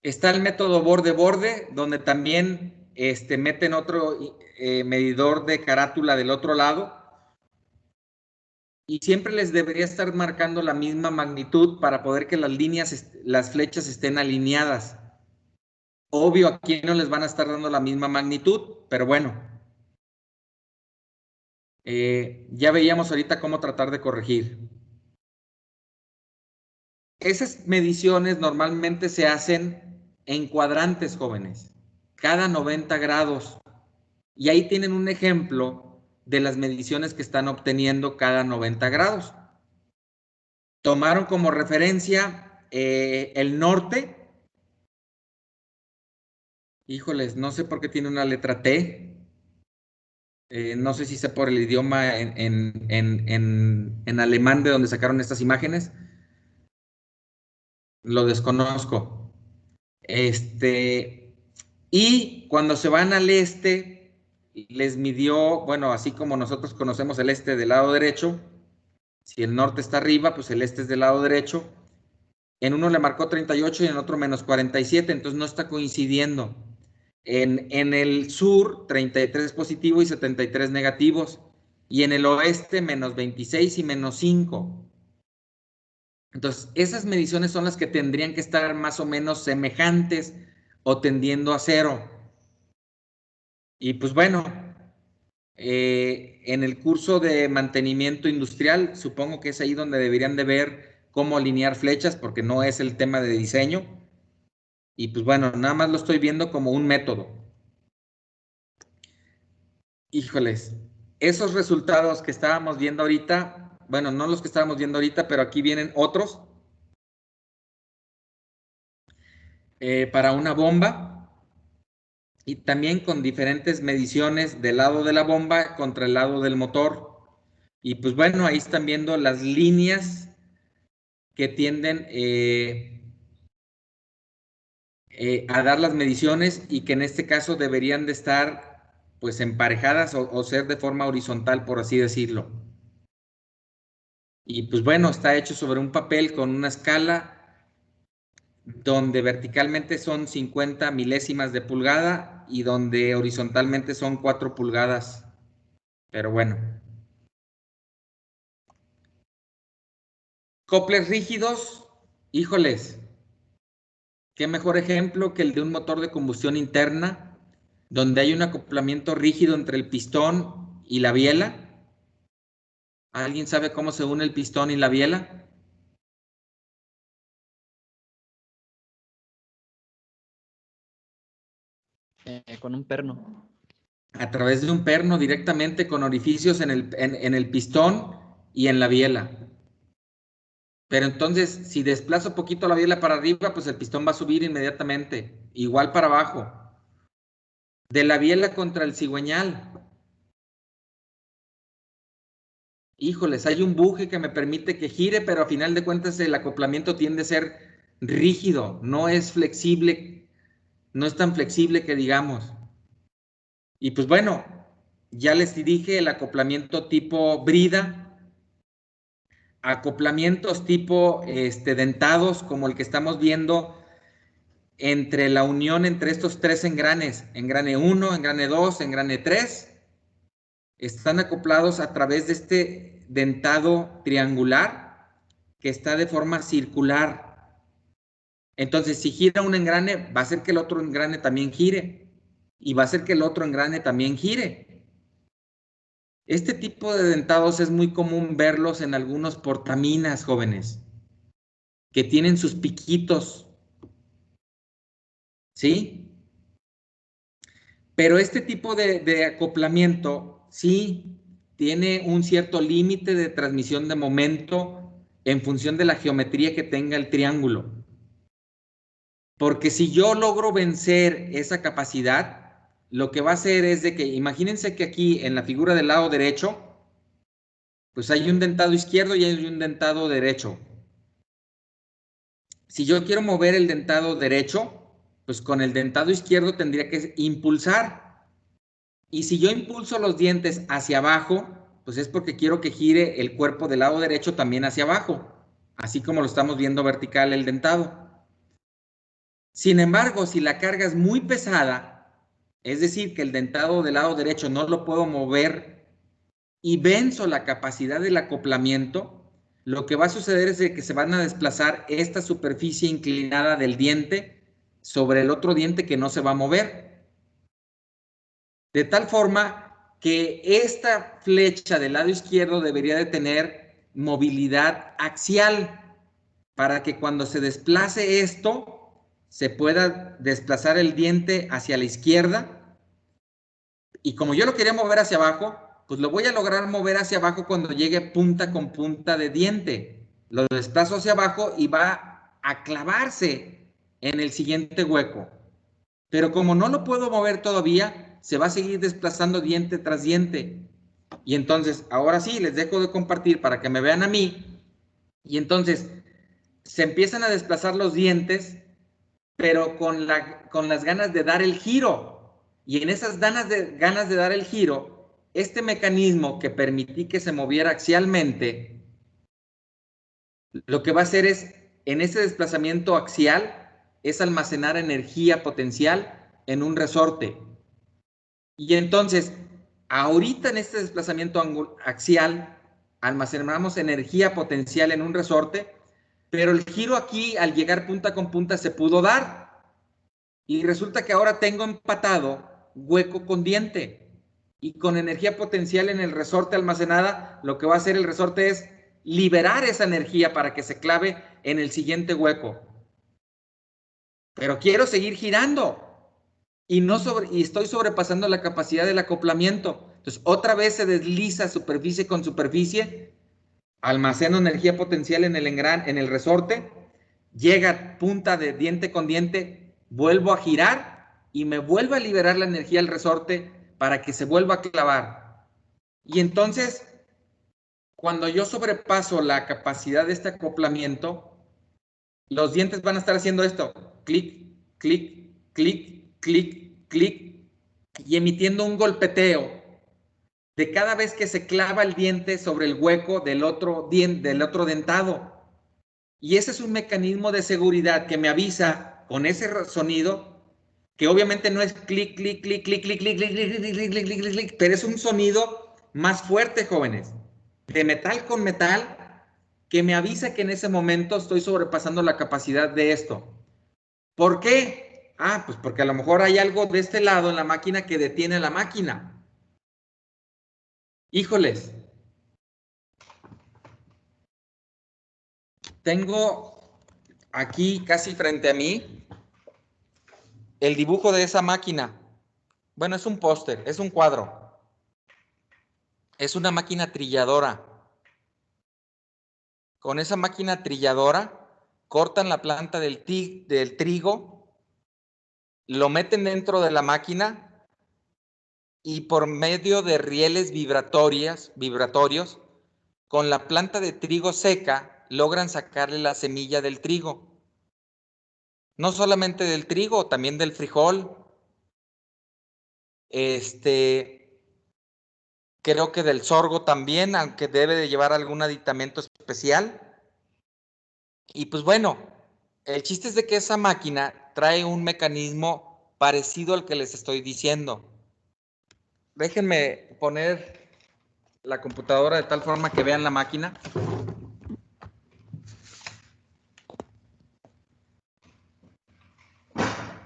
Está el método borde-borde, donde también meten otro medidor de carátula del otro lado. Y siempre les debería estar marcando la misma magnitud para poder que las líneas, las flechas estén alineadas. Obvio, aquí no les van a estar dando la misma magnitud, pero bueno. Ya veíamos ahorita cómo tratar de corregir. Esas mediciones normalmente se hacen en cuadrantes, jóvenes, cada 90 grados. Y ahí tienen un ejemplo de las mediciones que están obteniendo cada 90 grados. Tomaron como referencia el norte. Híjoles, no sé por qué tiene una letra T. No sé si sea por el idioma en alemán de donde sacaron estas imágenes. Lo desconozco. Y cuando se van al este, les midió, bueno, así como nosotros conocemos el este del lado derecho, si el norte está arriba, pues el este es del lado derecho, En uno le marcó 38 y en otro menos 47, entonces no está coincidiendo. En el sur, 33 positivo y 73 negativos. Y en el oeste, menos 26 y menos 5. Entonces, esas mediciones son las que tendrían que estar más o menos semejantes o tendiendo a 0. Y pues bueno, en el curso de mantenimiento industrial, supongo que es ahí donde deberían de ver cómo alinear flechas, porque no es el tema de diseño. Y pues bueno, nada más lo estoy viendo como un método. Híjoles, esos resultados que estábamos viendo ahorita, bueno, no los que estábamos viendo ahorita, pero aquí vienen otros. Para una bomba. Y también con diferentes mediciones del lado de la bomba contra el lado del motor. Y pues bueno, ahí están viendo las líneas que tienden a dar las mediciones y que en este caso deberían de estar pues emparejadas o ser de forma horizontal, por así decirlo. Y pues bueno, está hecho sobre un papel con una escala donde verticalmente son 50 milésimas de pulgada y donde horizontalmente son 4 pulgadas. Pero bueno. Coplers rígidos, híjoles, qué mejor ejemplo que el de un motor de combustión interna, donde hay un acoplamiento rígido entre el pistón y la biela. ¿Alguien sabe cómo se une el pistón y la biela? Con un perno. A través de un perno directamente con orificios en el pistón y en la biela. Pero entonces, si desplazo poquito la biela para arriba, pues el pistón va a subir inmediatamente. Igual para abajo. De la biela contra el cigüeñal. Híjoles, hay un buje que me permite que gire, pero a final de cuentas el acoplamiento tiende a ser rígido, no es flexible, no es tan flexible que digamos. Y pues bueno, ya les dije el acoplamiento tipo brida, acoplamientos tipo dentados, como el que estamos viendo entre la unión entre estos tres engranes, engrane 1, engrane 2, engrane 3, están acoplados a través de este dentado triangular que está de forma circular. Entonces, si gira un engrane, va a hacer que el otro engrane también gire y va a hacer que el otro engrane también gire. Este tipo de dentados es muy común verlos en algunos portaminas, jóvenes, que tienen sus piquitos, ¿sí? Pero este tipo de acoplamiento, sí, tiene un cierto límite de transmisión de momento en función de la geometría que tenga el triángulo. Porque si yo logro vencer esa capacidad, lo que va a hacer es de que, imagínense que aquí en la figura del lado derecho, pues hay un dentado izquierdo y hay un dentado derecho. Si yo quiero mover el dentado derecho, pues con el dentado izquierdo tendría que impulsar. Y si yo impulso los dientes hacia abajo, pues es porque quiero que gire el cuerpo del lado derecho también hacia abajo, así como lo estamos viendo vertical el dentado. Sin embargo, si la carga es muy pesada, es decir, que el dentado del lado derecho no lo puedo mover y venzo la capacidad del acoplamiento, lo que va a suceder es que se van a desplazar esta superficie inclinada del diente sobre el otro diente que no se va a mover. De tal forma que esta flecha del lado izquierdo debería de tener movilidad axial para que cuando se desplace esto, se pueda desplazar el diente hacia la izquierda. Y como yo lo quería mover hacia abajo, pues lo voy a lograr mover hacia abajo cuando llegue punta con punta de diente. Lo desplazo hacia abajo y va a clavarse en el siguiente hueco. Pero como no lo puedo mover todavía, se va a seguir desplazando diente tras diente. Y entonces, ahora sí, les dejo de compartir para que me vean a mí. Y entonces, se empiezan a desplazar los dientes, pero con las ganas de dar el giro. Y en esas ganas de dar el giro, este mecanismo que permití que se moviera axialmente, lo que va a hacer es en ese desplazamiento axial es almacenar energía potencial en un resorte. Y entonces, ahorita en este desplazamiento axial, almacenamos energía potencial en un resorte, pero el giro aquí, al llegar punta con punta, se pudo dar. Y resulta que ahora tengo empatado hueco con diente. Y con energía potencial en el resorte almacenada, lo que va a hacer el resorte es liberar esa energía para que se clave en el siguiente hueco. Pero quiero seguir girando. Y estoy sobrepasando la capacidad del acoplamiento. Entonces, otra vez se desliza superficie con superficie, almaceno energía potencial en el resorte, llega punta de diente con diente, vuelvo a girar y me vuelve a liberar la energía al resorte para que se vuelva a clavar. Y entonces, cuando yo sobrepaso la capacidad de este acoplamiento, los dientes van a estar haciendo esto, clic, clic, clic, clic, clic, y emitiendo un golpeteo de cada vez que se clava el diente sobre el hueco del otro dentado. Y ese es un mecanismo de seguridad que me avisa con ese sonido, que obviamente no es clic, clic, clic, clic, clic, clic, clic, clic, clic, clic, clic, clic, clic, pero es un sonido más fuerte, jóvenes, de metal con metal, que me avisa que en ese momento estoy sobrepasando la capacidad de esto. ¿Por qué? Pues porque a lo mejor hay algo de este lado en la máquina que detiene la máquina. Híjoles. Tengo aquí casi frente a mí el dibujo de esa máquina. Bueno, es un póster, es un cuadro. Es una máquina trilladora. Con esa máquina trilladora cortan la planta del trigo, lo meten dentro de la máquina y por medio de rieles vibratorios, con la planta de trigo seca, logran sacarle la semilla del trigo. No solamente del trigo, también del frijol. Creo que del sorgo también, aunque debe de llevar algún aditamento especial. Y pues bueno, el chiste es de que esa máquina trae un mecanismo parecido al que les estoy diciendo. Déjenme poner la computadora de tal forma que vean la máquina.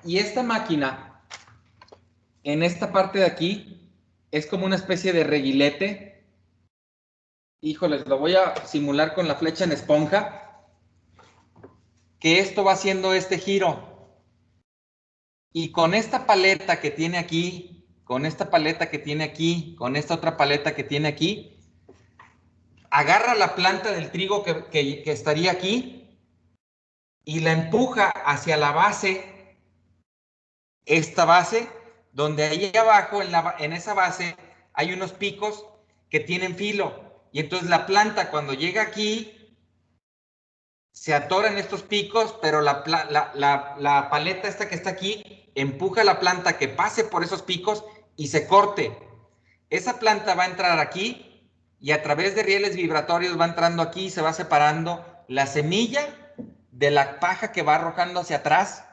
Y esta máquina, en esta parte de aquí, es como una especie de reguilete. Híjoles, lo voy a simular con la flecha en esponja. Que esto va haciendo este giro. Y con esta paleta que tiene aquí, con esta paleta que tiene aquí, con esta otra paleta que tiene aquí, agarra la planta del trigo que estaría aquí y la empuja hacia la base, esta base, donde ahí abajo en esa base hay unos picos que tienen filo. Y entonces la planta cuando llega aquí se atora en estos picos, pero la paleta esta que está aquí empuja la planta que pase por esos picos y se corte. Esa planta va a entrar aquí y a través de rieles vibratorios va entrando aquí y se va separando la semilla de la paja que va arrojando hacia atrás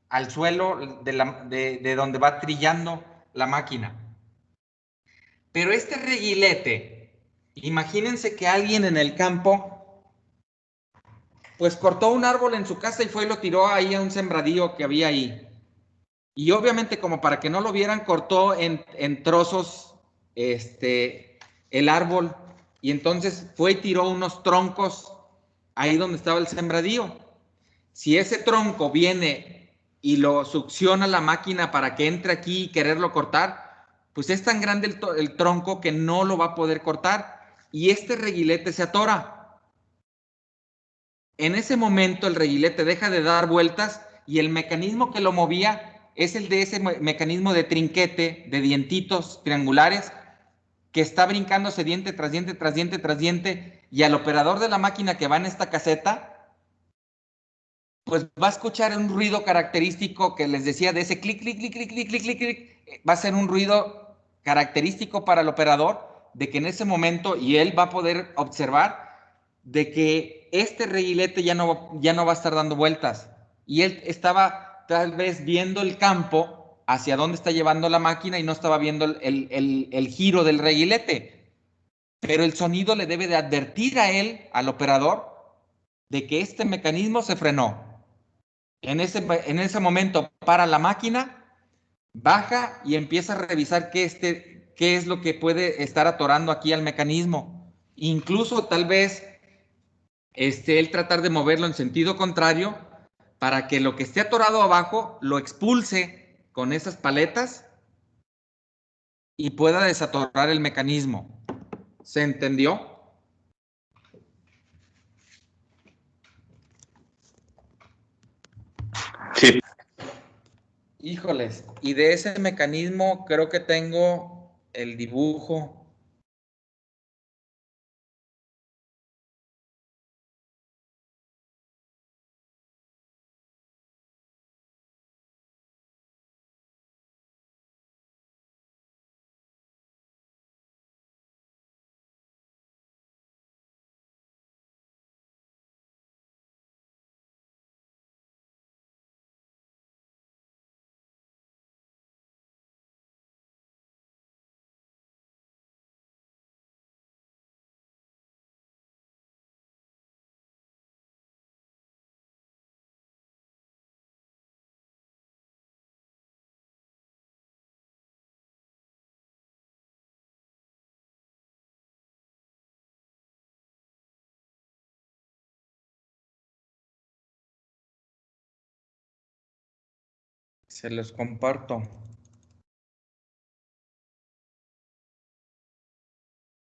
al suelo de donde va trillando la máquina. Pero este reguilete, imagínense que alguien en el campo pues cortó un árbol en su casa y fue y lo tiró ahí a un sembradío que había ahí. Y obviamente, como para que no lo vieran, cortó en trozos el árbol. Y entonces fue y tiró unos troncos ahí donde estaba el sembradío. Si ese tronco viene y lo succiona la máquina para que entre aquí y quererlo cortar, pues es tan grande el tronco que no lo va a poder cortar. Y este reguilete se atora. En ese momento el reguilete deja de dar vueltas y el mecanismo que lo movía es el de ese mecanismo de trinquete, de dientitos triangulares, que está brincándose diente tras diente, tras diente, tras diente, y al operador de la máquina que va en esta caseta, pues va a escuchar un ruido característico que les decía de ese clic, clic, clic, clic, clic, clic, clic, clic. Va a ser un ruido característico para el operador de que en ese momento, y él va a poder observar, de que este reguilete ya no va a estar dando vueltas. Y él estaba tal vez viendo el campo hacia dónde está llevando la máquina y no estaba viendo el giro del reguilete. Pero el sonido le debe de advertir a él, al operador, de que este mecanismo se frenó. En ese momento para la máquina, baja y empieza a revisar qué es lo que puede estar atorando aquí al mecanismo. Incluso tal vez él tratar de moverlo en sentido contrario para que lo que esté atorado abajo lo expulse con esas paletas y pueda desatorar el mecanismo. ¿Se entendió? Sí. Híjoles, y de ese mecanismo creo que tengo el dibujo. Se los comparto.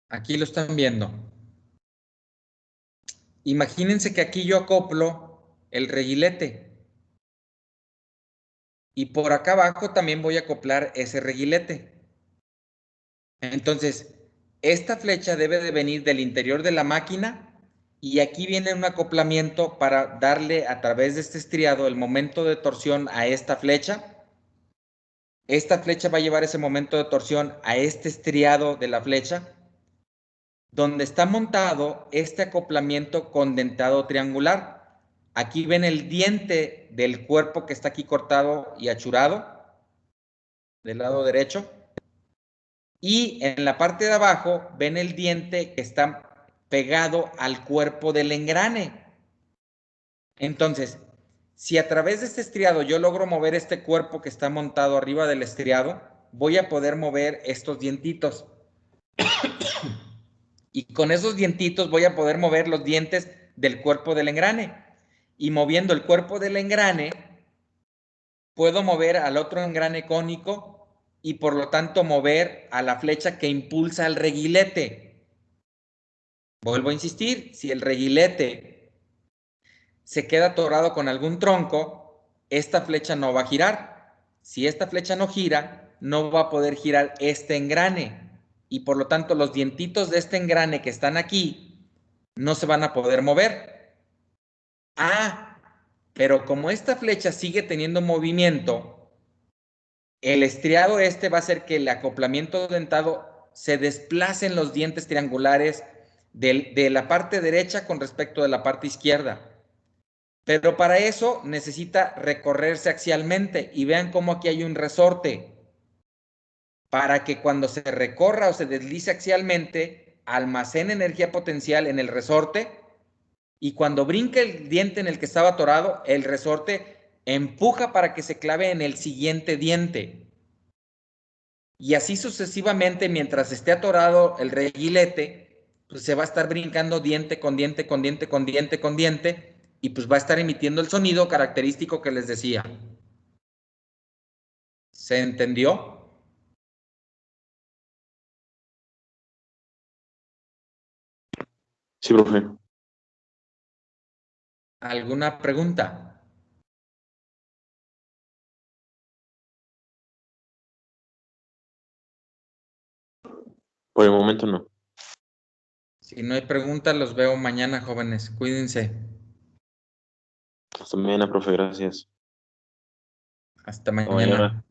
Aquí lo están viendo. Imagínense que aquí yo acoplo el reguilete. Y por acá abajo también voy a acoplar ese reguilete. Entonces, esta flecha debe de venir del interior de la máquina y aquí viene un acoplamiento para darle a través de este estriado el momento de torsión a esta flecha. Esta flecha va a llevar ese momento de torsión a este estriado de la flecha, donde está montado este acoplamiento con dentado triangular. Aquí ven el diente del cuerpo que está aquí cortado y achurado del lado derecho. Y en la parte de abajo ven el diente que está pegado al cuerpo del engrane. Entonces, si a través de este estriado yo logro mover este cuerpo que está montado arriba del estriado, voy a poder mover estos dientitos. Y con esos dientitos voy a poder mover los dientes del cuerpo del engrane. Y moviendo el cuerpo del engrane, puedo mover al otro engrane cónico y por lo tanto mover a la flecha que impulsa el reguilete. Vuelvo a insistir, si el reguilete se queda atorado con algún tronco, esta flecha no va a girar. Si esta flecha no gira, no va a poder girar este engrane. Y por lo tanto los dientitos de este engrane que están aquí no se van a poder mover. Ah, pero como esta flecha sigue teniendo movimiento, el estriado este va a hacer que el acoplamiento dentado se desplacen los dientes triangulares de la parte derecha con respecto de la parte izquierda. Pero para eso necesita recorrerse axialmente y vean cómo aquí hay un resorte para que cuando se recorra o se deslice axialmente almacene energía potencial en el resorte y cuando brinque el diente en el que estaba atorado, el resorte empuja para que se clave en el siguiente diente. Y así sucesivamente, mientras esté atorado el reguilete, pues se va a estar brincando diente con diente, con diente, con diente, con diente, y pues va a estar emitiendo el sonido característico que les decía. ¿Se entendió? Sí, profe. ¿Alguna pregunta? Por el momento no. Si no hay preguntas, los veo mañana, jóvenes. Cuídense. Hasta mañana, profe. Gracias. Hasta Hasta mañana. mañana.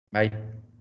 Bye.